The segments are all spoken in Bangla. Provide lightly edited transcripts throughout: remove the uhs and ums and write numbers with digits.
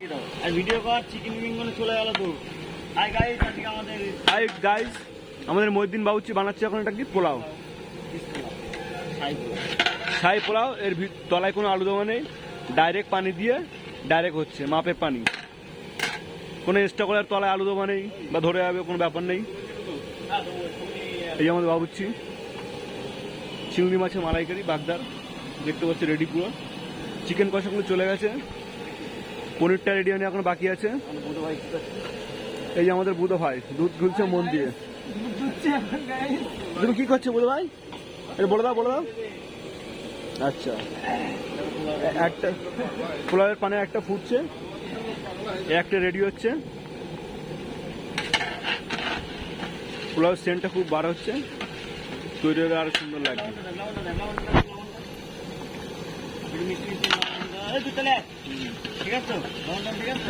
আর ভিডিও কর চিকেন উইং গুলো চলে গেল তো। হাই গাইস, আজকে আমাদের মহিউদ্দিন বাবুর্চি বানাচ্ছে এখন এটা কি পোলাও, ছাই পোলাও। এর তলায় কোনো আলু দেওয়া নেই, ডাইরেক্ট পানি দিয়ে ডাইরেক্ট হচ্ছে মাপের পানি, কোনো এক্সট্রা করে তলায় আলু দেওয়া নেই বা ধরে যাবে কোনো ব্যাপার নেই। এই আমাদের বাবুর্চি চিংড়ি মাছের মালাইকারি বাগদার দেখতে পাচ্ছি রেডি পুরো। চিকেন কষাগুলো চলে গেছে, পনিরটা রেডি হয়নি এখন বাকি আছে। এই যে আমাদের বুধো ভাই দুধ ঘুরছে মন দিয়ে। তুমি কি করছো বুধো ভাই? এটা বলে দাও আচ্ছা, একটা পোলাওয়ের পানে একটা ফুটছে, একটা রেডি হচ্ছে। পোলাওয়ের সেন্টটা খুব বার হচ্ছে, তৈরি হলে আরো সুন্দর লাগবে। ঠিক আছে, ঠিক আছে।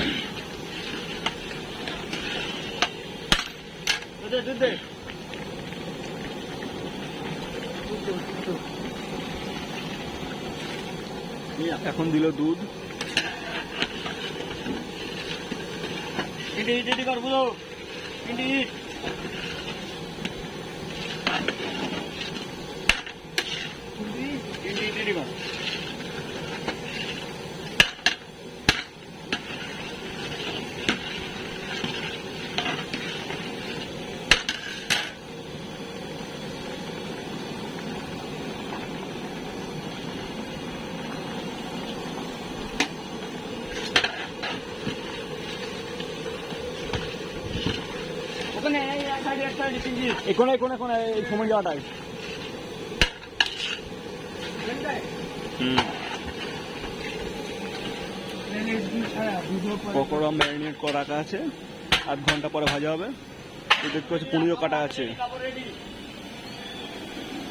এখন দিল দুধ, ইটি কর বুঝো, ইটি কর। কোনে এই সময় যাওয়াটাই পকোড়া ম্যারিনেট করা রাখা আছে, 8 ঘন্টা পরে ভাজা হবে। দেখতে পাচ্ছি পনিরও কাটা আছে।